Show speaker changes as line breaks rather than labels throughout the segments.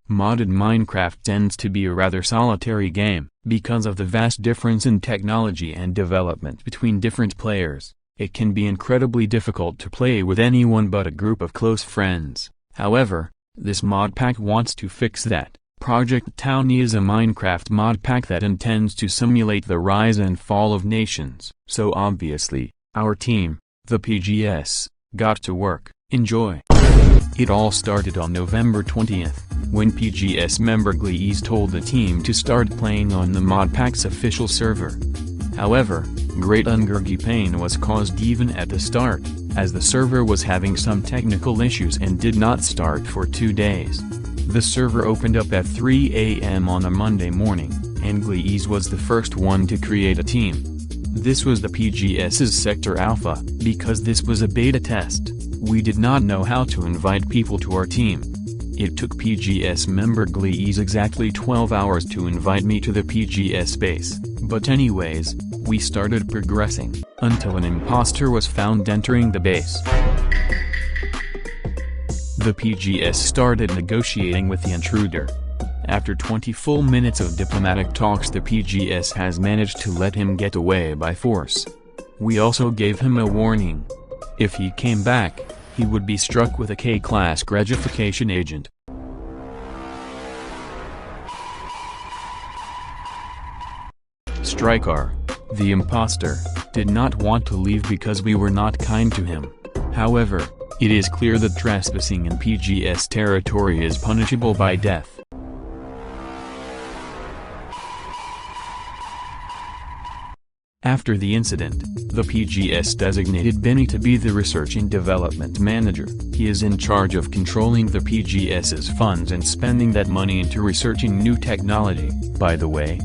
Modded Minecraft tends to be a rather solitary game. Because of the vast difference in technology and development between different players, it can be incredibly difficult to play with anyone but a group of close friends. However, this mod pack wants to fix that. Project Towny is a Minecraft mod pack that intends to simulate the rise and fall of nations. So obviously, our team, the PGS, got to work. Enjoy! It all started on November 20th, when PGS member Glees told the team to start playing on the mod pack's official server. However, great ungurgy pain was caused even at the start, as the server was having some technical issues and did not start for 2 days. The server opened up at 3 a.m. on a Monday morning, and Glees was the first one to create a team. This was the PGS's Sector Alpha. Because this was a beta test, we did not know how to invite people to our team. It took PGS member Glees exactly 12 hours to invite me to the PGS base, but anyways, we started progressing, until an imposter was found entering the base. The PGS started negotiating with the intruder. After 20 full minutes of diplomatic talks, the PGS has managed to let him get away by force. We also gave him a warning. If he came back, he would be struck with a K-class gratification agent. Striker, the imposter, did not want to leave because we were not kind to him. However, it is clear that trespassing in PGS territory is punishable by death. After the incident, the PGS designated Benny to be the Research and Development Manager. He is in charge of controlling the PGS's funds and spending that money into researching new technology. By the way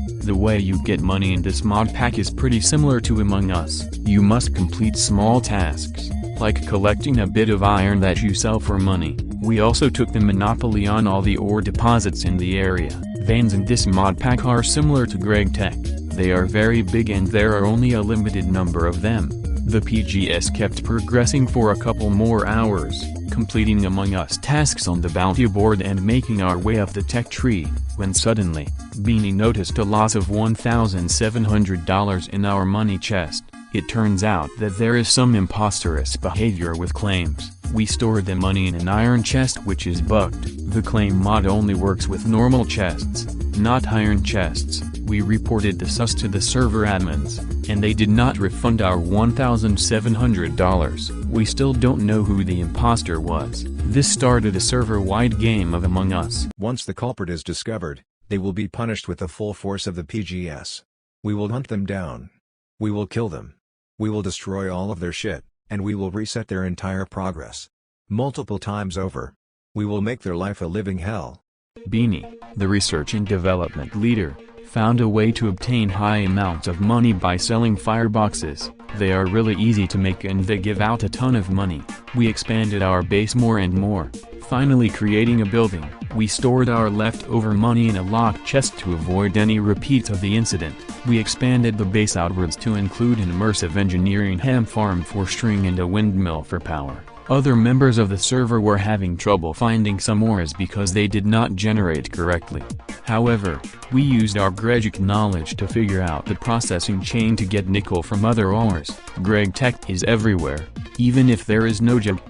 you get money in this mod pack is pretty similar to Among Us. You must complete small tasks, like collecting a bit of iron that you sell for money. We also took the monopoly on all the ore deposits in the area. Veins in this mod pack are similar to Greg Tech. They are very big and there are only a limited number of them. The PGS kept progressing for a couple more hours, completing Among Us tasks on the bounty board and making our way up the tech tree, when suddenly, Beanie noticed a loss of $1,700 in our money chest. It turns out that there is some imposterous behavior with claims. We stored the money in an iron chest which is bugged. The claim mod only works with normal chests, not iron chests. We reported the sus to the server admins, and they did not refund our $1,700. We still don't know who the imposter was. This started a server-wide game of Among Us.
Once the culprit is discovered, they will be punished with the full force of the PGS. We will hunt them down. We will kill them. We will destroy all of their shit, and we will reset their entire progress. Multiple times over. We will make their life a living hell.
Beanie, the research and development leader, found a way to obtain high amounts of money by selling fireboxes. They are really easy to make and they give out a ton of money. We expanded our base more and more, finally creating a building. We stored our leftover money in a locked chest to avoid any repeats of the incident. We expanded the base outwards to include an immersive engineering ham farm for string and a windmill for power. Other members of the server were having trouble finding some ores because they did not generate correctly. However, we used our Gregic knowledge to figure out the processing chain to get nickel from other ores. Greg Tech is everywhere, even if there is no jug.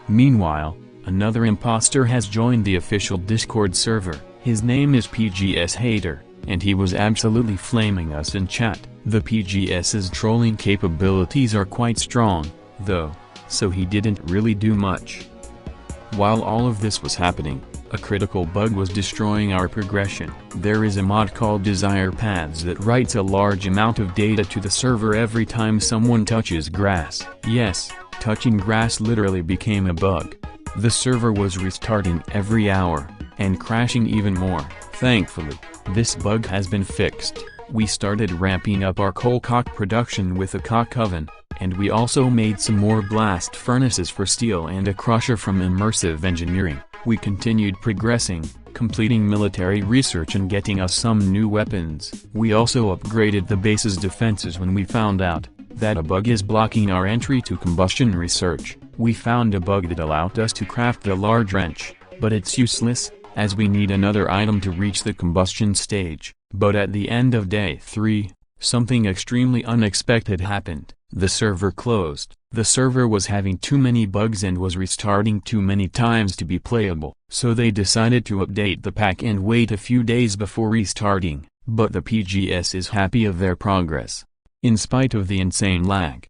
Meanwhile, another imposter has joined the official Discord server. His name is PGS Hater, and he was absolutely flaming us in chat. The PGS's trolling capabilities are quite strong, though, so he didn't really do much. While all of this was happening, a critical bug was destroying our progression. There is a mod called Desire Paths that writes a large amount of data to the server every time someone touches grass. Yes, touching grass literally became a bug. The server was restarting every hour, and crashing even more. Thankfully, this bug has been fixed. We started ramping up our coal cock production with a cock oven, and we also made some more blast furnaces for steel and a crusher from immersive engineering. We continued progressing, completing military research and getting us some new weapons. We also upgraded the base's defenses when we found out that a bug is blocking our entry to combustion research. We found a bug that allowed us to craft the large wrench, but it's useless, as we need another item to reach the combustion stage. But at the end of day 3, something extremely unexpected happened. The server closed. The server was having too many bugs and was restarting too many times to be playable. So they decided to update the pack and wait a few days before restarting. But the PGS is happy of their progress, in spite of the insane lag.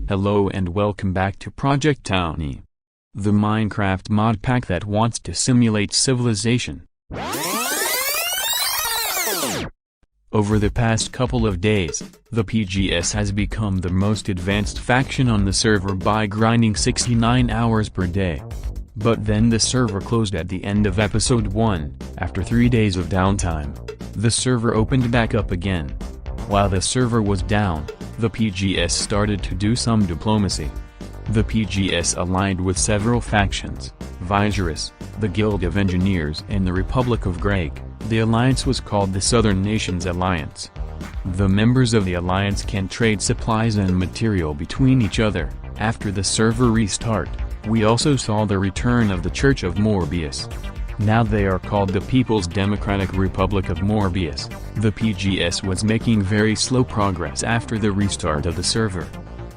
Hello and welcome back to Project Towny, the Minecraft mod pack that wants to simulate civilization. Over the past couple of days, the PGS has become the most advanced faction on the server by grinding 69 hours per day. But then the server closed at the end of episode 1, after 3 days of downtime. The server opened back up again. While the server was down, the PGS started to do some diplomacy. The PGS aligned with several factions, Viserys, the Guild of Engineers and the Republic of Greg. The alliance was called the Southern Nations Alliance. The members of the alliance can trade supplies and material between each other. After the server restart, we also saw the return of the Church of Morbius. Now they are called the People's Democratic Republic of Morbius. The PGS was making very slow progress after the restart of the server.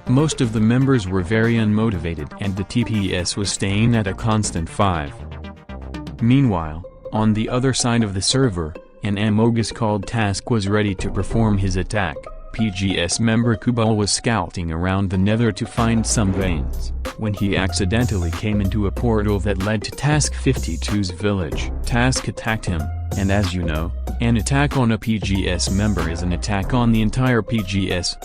Most of the members were very unmotivated and the TPS was staying at a constant 5. Meanwhile, on the other side of the server, an Amogus called Task was ready to perform his attack. PGS member Kubal was scouting around the nether to find some veins, when he accidentally came into a portal that led to Task 52's village. Task attacked him, and as you know, an attack on a PGS member is an attack on the entire PGS.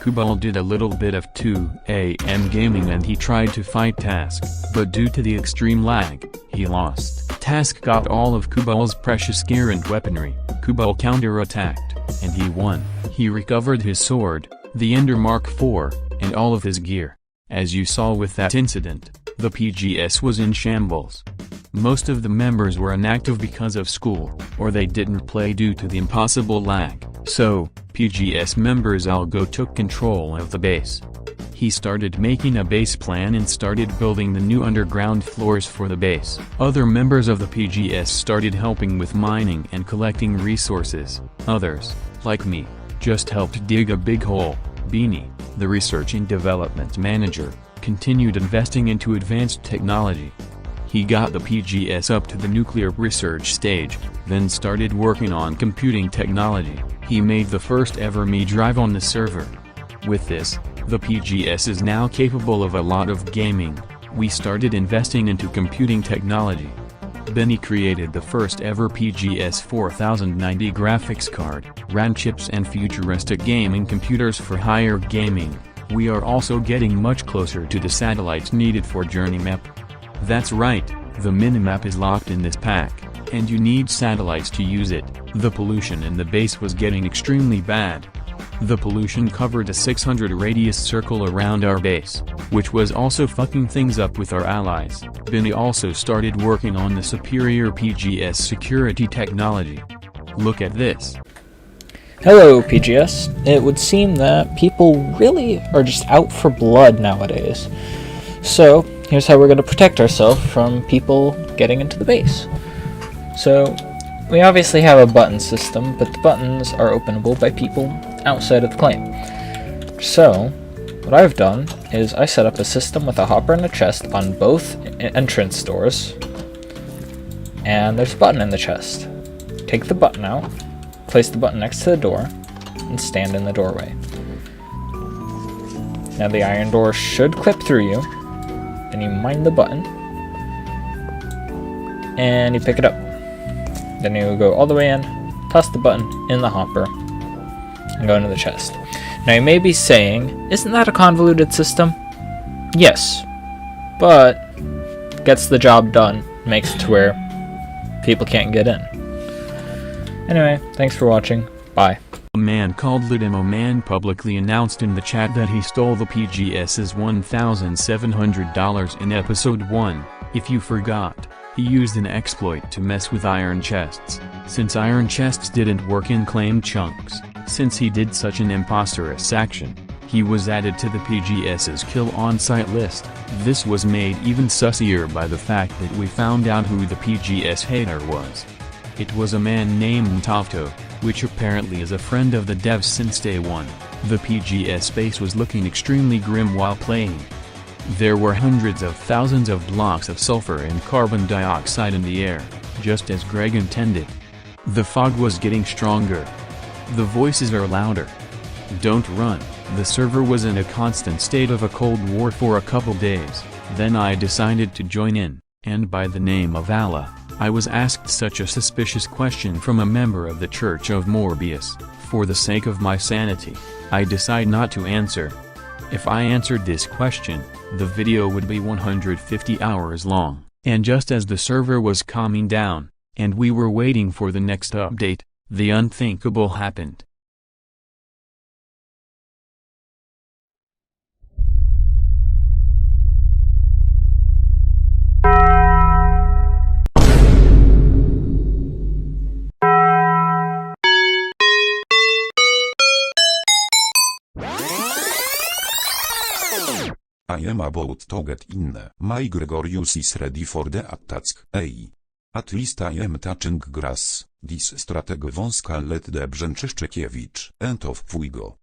Kubal did a little bit of 2 AM gaming and he tried to fight Task, but due to the extreme lag, he lost. Task got all of Kubal's precious gear and weaponry. Kubal counter-attacked, and he won. He recovered his sword, the Ender Mark IV, and all of his gear. As you saw with that incident, the PGS was in shambles. Most of the members were inactive because of school, or they didn't play due to the impossible lag. So, PGS members Algo took control of the base. He started making a base plan and started building the new underground floors for the base. Other members of the PGS started helping with mining and collecting resources. Others, like me, just helped dig a big hole. Beanie, the research and development manager, continued investing into advanced technology. He got the PGS up to the nuclear research stage, then started working on computing technology. He made the first ever Me drive on the server. With this, the PGS is now capable of a lot of gaming. We started investing into computing technology. Benny created the first ever PGS 4090 graphics card, RAM chips and futuristic gaming computers for higher gaming. We are also getting much closer to the satellites needed for Journey Map. That's right, the minimap is locked in this pack, and you need satellites to use it. The pollution in the base was getting extremely bad. The pollution covered a 600 radius circle around our base, which was also fucking things up with our allies. Benny also started working on the superior PGS security technology. Look at this.
Hello, PGS. It would seem that people really are just out for blood nowadays. So, here's how we're going to protect ourselves from people getting into the base. So, we obviously have a button system, but the buttons are openable by people outside of the claim. So, what I've done is I set up a system with a hopper and a chest on both entrance doors, and there's a button in the chest. Take the button out, place the button next to the door, and stand in the doorway. Now the iron door should clip through you, then you mine the button, and you pick it up. Then you go all the way in, toss the button in the hopper, and go into the chest. Now you may be saying, isn't that a convoluted system? Yes, but gets the job done, makes it to where people can't get in. Anyway, thanks for watching, bye.
A man called Lidimo Man publicly announced in the chat that he stole the PGS's $1,700 in episode 1. If you forgot, he used an exploit to mess with iron chests. Since iron chests didn't work in claim chunks, Since he did such an imposterous action, he was added to the PGS's kill on-site list. This was made even sussier by the fact that we found out who the PGS hater was. It was a man named Towny, which apparently is a friend of the devs since day one. The PGS space was looking extremely grim while playing. There were hundreds of thousands of blocks of sulfur and carbon dioxide in the air, just as Greg intended. The fog was getting stronger. The voices are louder. Don't run. The server was in a constant state of a cold war for a couple days. Then I decided to join in, and by the name of Allah, I was asked such a suspicious question from a member of the Church of Morbius. For the sake of my sanity, I decide not to answer. If I answered this question, the video would be 150 hours long, and just as the server was calming down, and we were waiting for the next update, the unthinkable happened.
I am about to get in. My Gregorius is ready for the attack. Hey. At least I am touching grass. This strateg wąska let the Brzęczyszczykiewicz. End of Fuigo.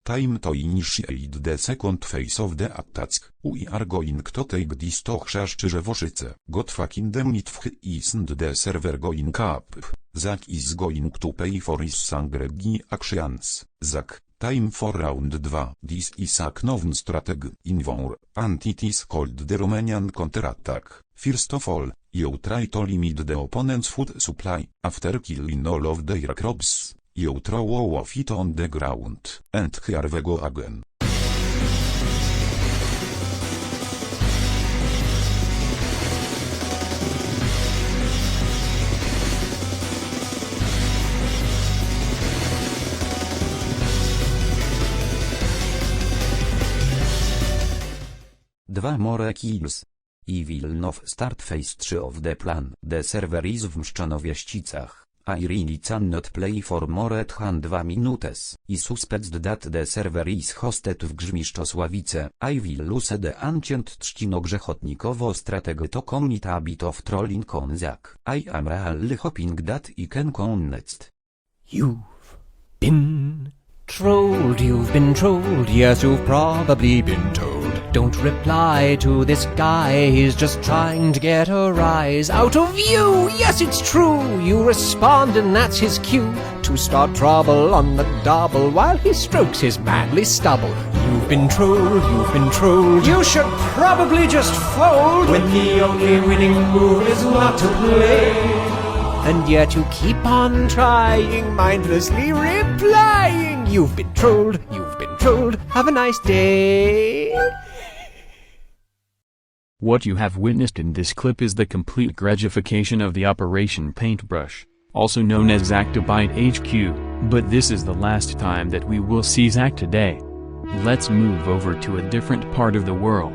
Time to initiate the second phase of the attack. We are going to take this to Chrzeszczyzewożyce. God fucking damn it, isn't the server going up? Zack is going to pay for his sangregi actions. Zack, time for round 2. This is a known strategy in war, and it is called the Romanian counterattack. First of all, you try to limit the opponent's food supply. After killing all of their crops, you throw all of it on the ground, and here we go again.
Dwa more kills. I will now start phase 3 of the plan. The server is w Mszczanowie-Ścicach. I really cannot play for more than 2 minutes. I suspect that the server is hosted w Grzmiszczosławice. I will lose the ancient Trzcinogrzechotnikowo strategy to commit a bit of trolling on Zack. I am really hoping that I can connect.
You've been trolled, yes, you've probably been told. Don't reply to this guy, he's just trying to get a rise out of you. Yes, it's true, you respond and that's his cue to start trouble on the double while he strokes his manly stubble. You've been trolled, you should probably just fold when the only winning move is not to play. And yet you keep on trying, mindlessly replying. You've been trolled, have a nice day.
What you have witnessed in this clip is the complete gregification of the Operation Paintbrush, also known as Zactobite HQ, but this is the last time that we will see Zack today. Let's move over to a different part of the world.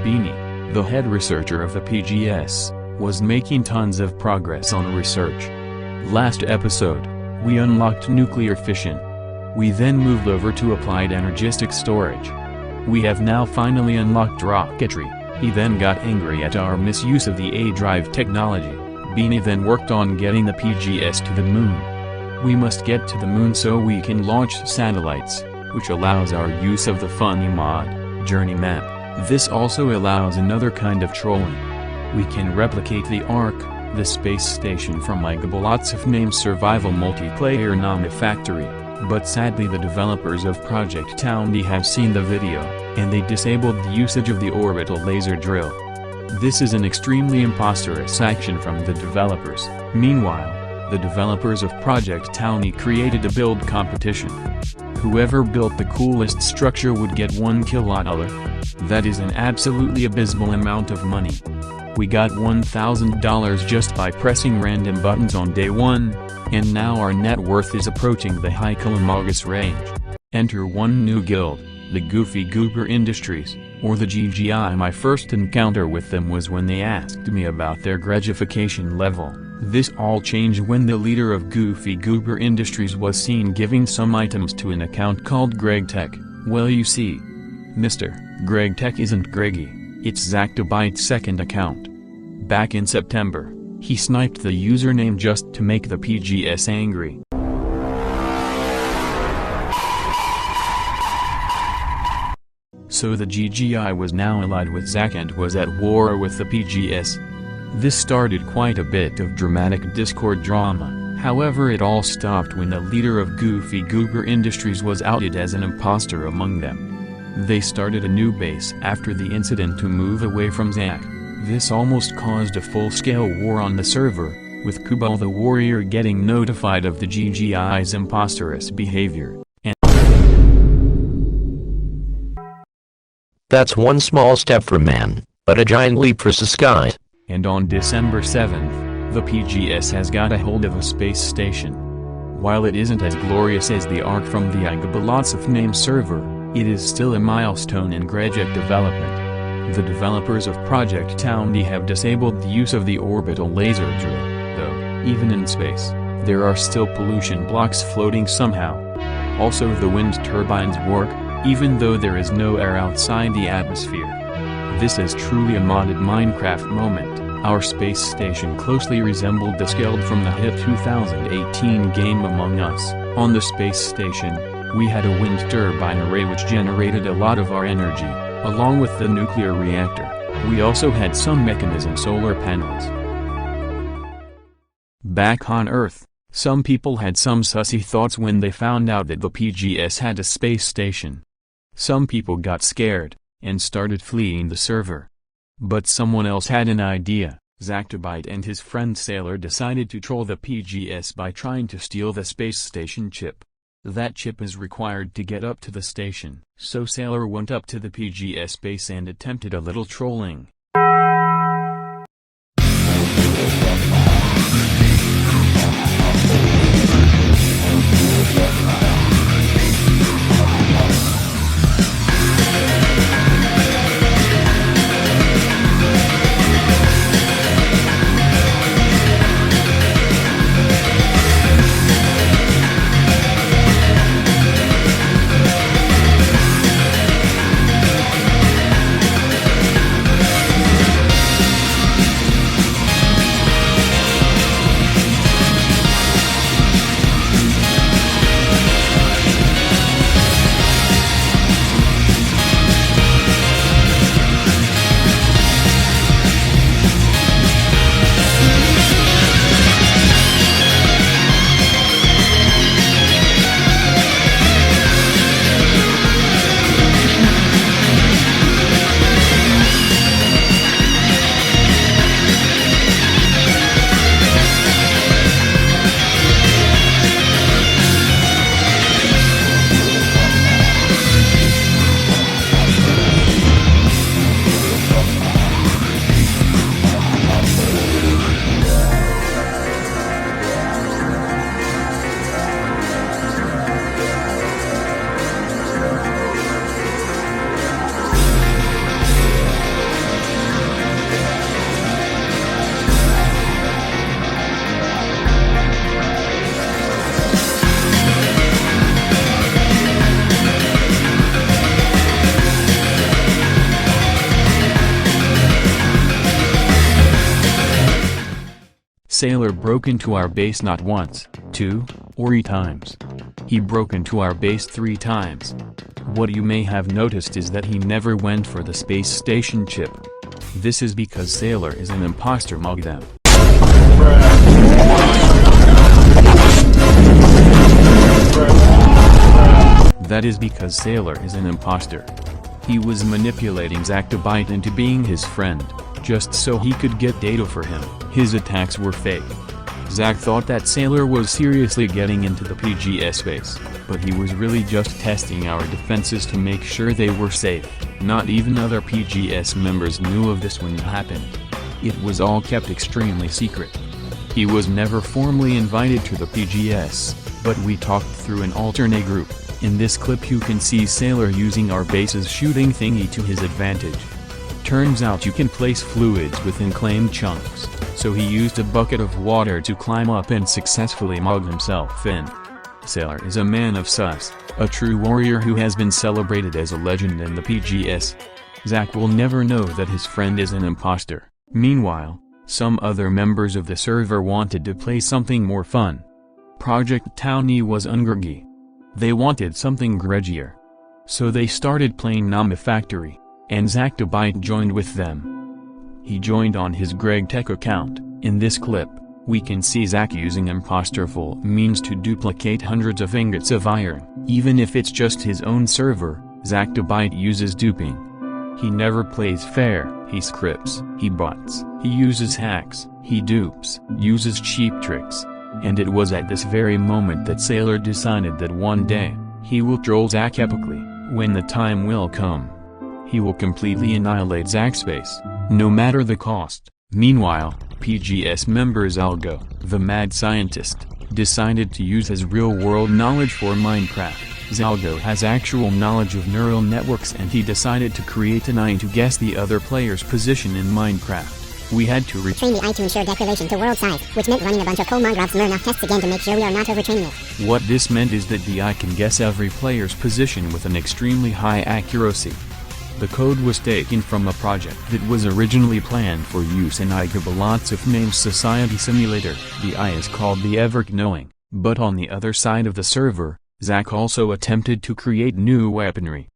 Beanie, the head researcher of the PGS, was making tons of progress on research. Last episode, we unlocked nuclear fission. We then moved over to applied energistic storage. We have now finally unlocked rocketry, He then got angry at our misuse of the A-Drive technology. Beanie then worked on getting the PGS to the moon. We must get to the moon so we can launch satellites, which allows our use of the funny mod, Journey Map. This also allows another kind of trolling. We can replicate the Ark, the space station from Igabalots named Survival Multiplayer Nami Factory, but sadly the developers of Project Towny have seen the video, and they disabled the usage of the orbital laser drill. This is an extremely imposterous action from the developers. Meanwhile, the developers of Project Towny created a build competition. Whoever built the coolest structure would get $1 That is an absolutely abysmal amount of money. We got $1,000 just by pressing random buttons on day 1, and now our net worth is approaching the high kilomogus range. Enter one new guild, the Goofy Goober Industries, or the GGI. My first encounter with them was when they asked me about their gratification level. This all changed when the leader of Goofy Goober Industries was seen giving some items to an account called Greg Tech. Well, you see, Mr. Greg Tech isn't Greggy, it's Zactobyte's second account. Back in September, he sniped the username just to make the PGS angry. So the GGI was now allied with Zack and was at war with the PGS. This started quite a bit of dramatic Discord drama, however it all stopped when the leader of Goofy Goober Industries was outed as an imposter among them. They started a new base after the incident to move away from Zack. This almost caused a full-scale war on the server, with Kubal the warrior getting notified of the GGI's imposterous behavior.
That's one small step for man, but a giant leap for Sky.
And on December 7th, the PGS has got a hold of a space station. While it isn't as glorious as the Ark from the Igabalots name server, it is still a milestone in Grejek development. The developers of Project Towny have disabled the use of the orbital laser drill, though, even in space, there are still pollution blocks floating somehow. Also the wind turbines work, even though there is no air outside the atmosphere. This is truly a modded Minecraft moment. Our space station closely resembled the skeld from the hit 2018 game Among Us. On the space station, we had a wind turbine array which generated a lot of our energy, along with the nuclear reactor. We also had some mechanism solar panels. Back on Earth, some people had some sussy thoughts when they found out that the PGS had a space station. Some people got scared, and started fleeing the server. But someone else had an idea. Zactobyte and his friend Sailor decided to troll the PGS by trying to steal the space station chip. That chip is required to get up to the station. So Sailor went up to the PGS base and attempted a little trolling. Sailor broke into our base not once, 2, or 3 times. He broke into our base 3 times. What you may have noticed is that he never went for the space station chip. This is because Sailor is an imposter among them. That is because Sailor is an imposter. He was manipulating Zactobite into being his friend, just so he could get data for him. His attacks were fake. Zack thought that Sailor was seriously getting into the PGS base, but he was really just testing our defenses to make sure they were safe. Not even other PGS members knew of this when it happened. It was all kept extremely secret. He was never formally invited to the PGS, but we talked through an alternate group. In this clip you can see Sailor using our base's shooting thingy to his advantage. Turns out you can place fluids within claimed chunks, so he used a bucket of water to climb up and successfully mug himself in. Sailor is a man of sus, a true warrior who has been celebrated as a legend in the PGS. Zack will never know that his friend is an imposter. Meanwhile, some other members of the server wanted to play something more fun. Project Towny was ungrungy. They wanted something grudgier. So they started playing Nama Factory, and Zactobite joined with them. He joined on his Greg Tech account. In this clip, we can see Zack using imposterful means to duplicate hundreds of ingots of iron. Even if it's just his own server, Zactobite uses duping. He never plays fair, he scripts, he bots, he uses hacks, he dupes, uses cheap tricks. And it was at this very moment that Sailor decided that one day, he will troll Zack epically. When the time will come, he will completely annihilate Zack's base, no matter the cost. Meanwhile, PGS member Zalgo, the mad scientist, decided to use his real-world knowledge for Minecraft. Zalgo has actual knowledge of neural networks and he decided to create an AI to guess the other player's position in Minecraft. We had to
retrain the AI to ensure declaration to world size, which meant running a bunch of Kolmogrov's Smirnoff tests again to make sure we are not overtraining it.
What this meant is that the AI can guess every player's position with an extremely high accuracy. The code was taken from a project that was originally planned for use in Igabalots named Society Simulator. The AI is called the Ever-Knowing, but on the other side of the server, Zack also attempted to create new weaponry.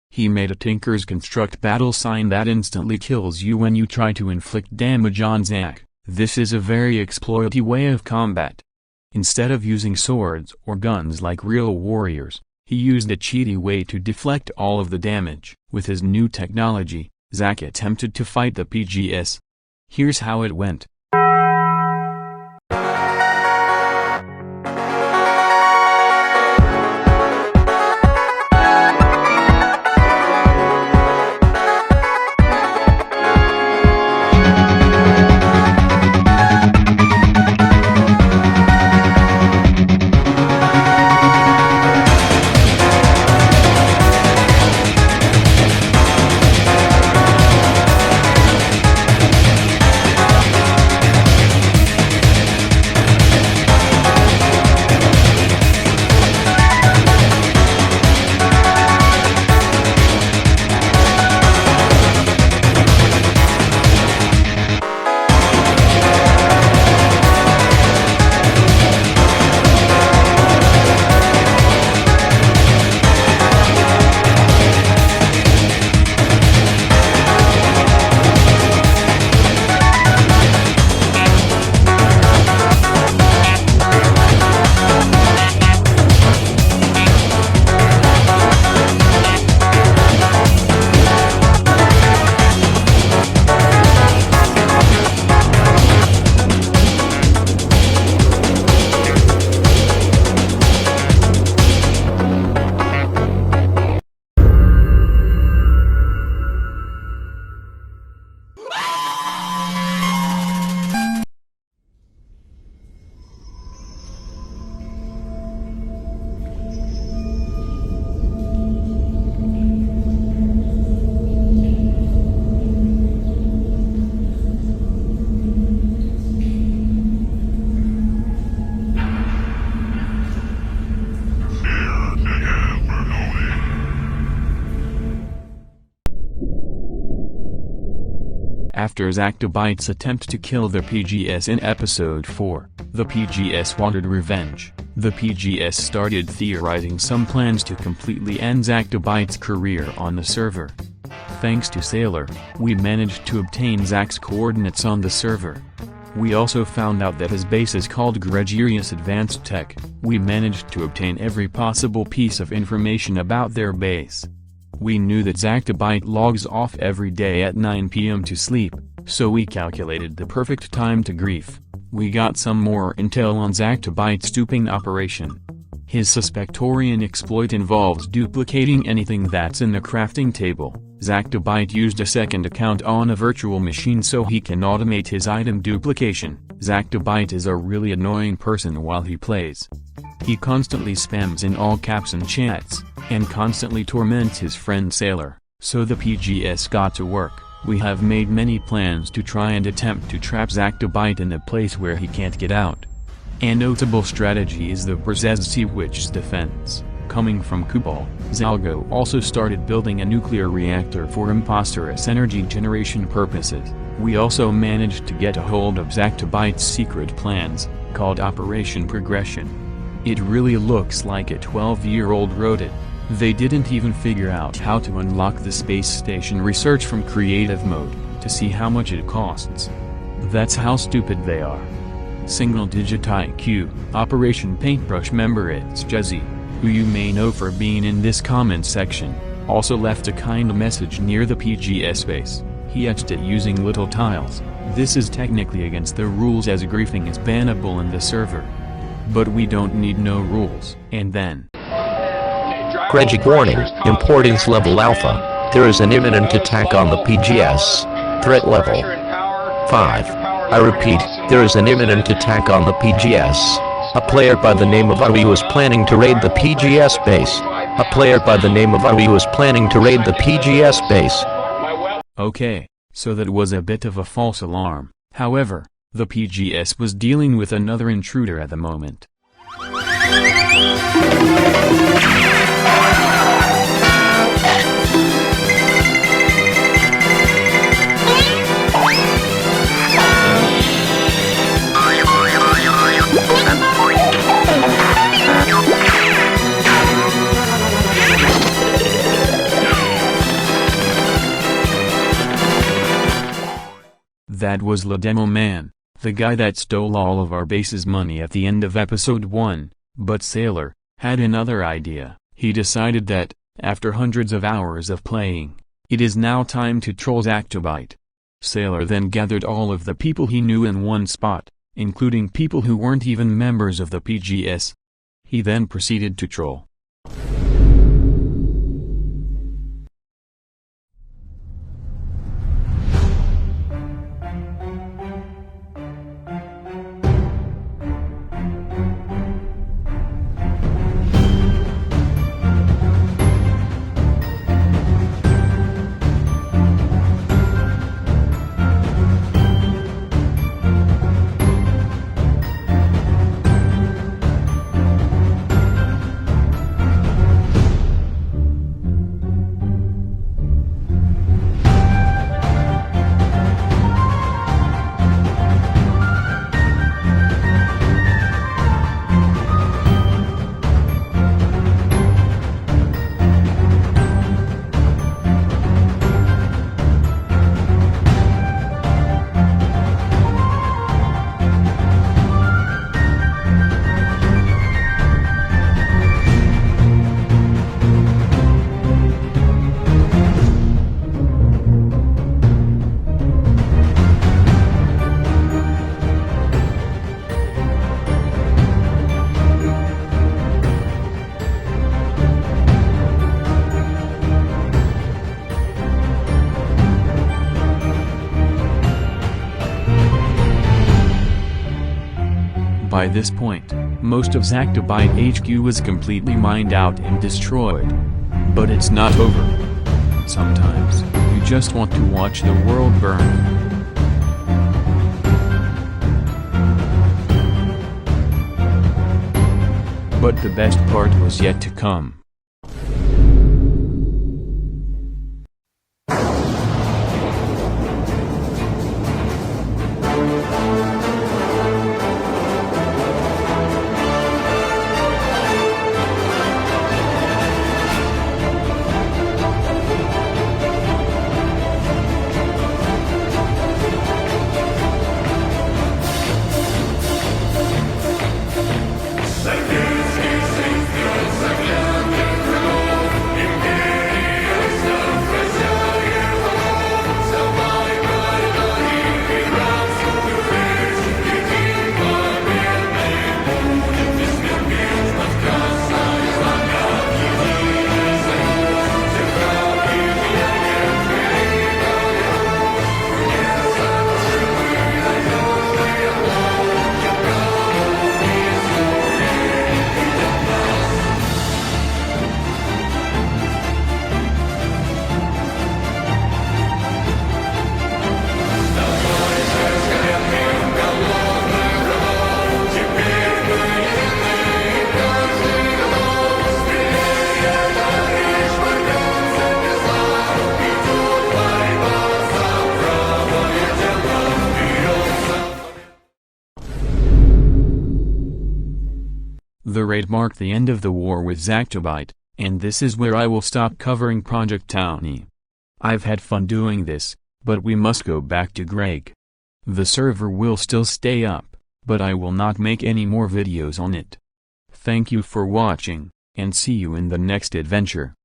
He made a Tinker's Construct battle sign that instantly kills you when you try to inflict damage on Zack. This is a very exploitative way of combat. Instead of using swords or guns like real warriors, he used a cheaty way to deflect all of the damage. With his new technology, Zack attempted to fight the PGS. Here's how it went. After Zactobite's attempt to kill the PGS in Episode 4, the PGS wanted revenge. The PGS started theorizing some plans to completely end Zactobite's career on the server. Thanks to Sailor, we managed to obtain Zac's coordinates on the server. We also found out that his base is called Gregarious Advanced Tech. We managed to obtain every possible piece of information about their base. We knew that Zactobite logs off every day at 9 p.m. to sleep, so we calculated the perfect time to grief. We got some more intel on Zactobite's duping operation. His Suspectorian exploit involves duplicating anything that's in the crafting table. Zactobite used a second account on a virtual machine so he can automate his item duplication. Zactobite is a really annoying person while he plays. He constantly spams in all caps in chats, and constantly torments his friend Sailor, so the PGS got to work. We have made many plans to try and attempt to trap Zactobite in a place where he can't get out. A notable strategy is the Brzezinski Witch's defense. Coming from Kubal, Zalgo also started building a nuclear reactor for Imposterous energy generation purposes. We also managed to get a hold of Zactobite's secret plans, called Operation Progression. It really looks like a 12-year-old wrote it. They didn't even figure out how to unlock the space station research from creative mode, to see how much it costs. That's how stupid they are. Single Digit IQ, Operation Paintbrush member It's Jezzy, who you may know for being in this comment section, also left a kind message near the PGS base. He etched it using little tiles. This is technically against the rules as griefing is bannable in the server. But we don't need no rules. And then
Tragic warning, importance level alpha. There is an imminent attack on the PGS. Threat level 5. I repeat, there is an imminent attack on the PGS. A player by the name of Ari was planning to raid the PGS base. A player by the name of Ari was planning to raid the PGS base.
Okay, so that was a bit of a false alarm. However, the PGS was dealing with another intruder at the moment. That was the Demo Man, the guy that stole all of our base's money at the end of Episode 1, but Sailor had another idea. He decided that, after hundreds of hours of playing, it is now time to troll Zactobite. Sailor then gathered all of the people he knew in one spot, including people who weren't even members of the PGS. He then proceeded to troll. By this point, most of Zactobite HQ was completely mined out and destroyed. But it's not over. Sometimes, you just want to watch the world burn. But the best part was yet to come. The raid marked the end of the war with Zactobite, and this is where I will stop covering Project Towny. I've had fun doing this, but we must go back to Greg. The server will still stay up, but I will not make any more videos on it. Thank you for watching, and see you in the next adventure.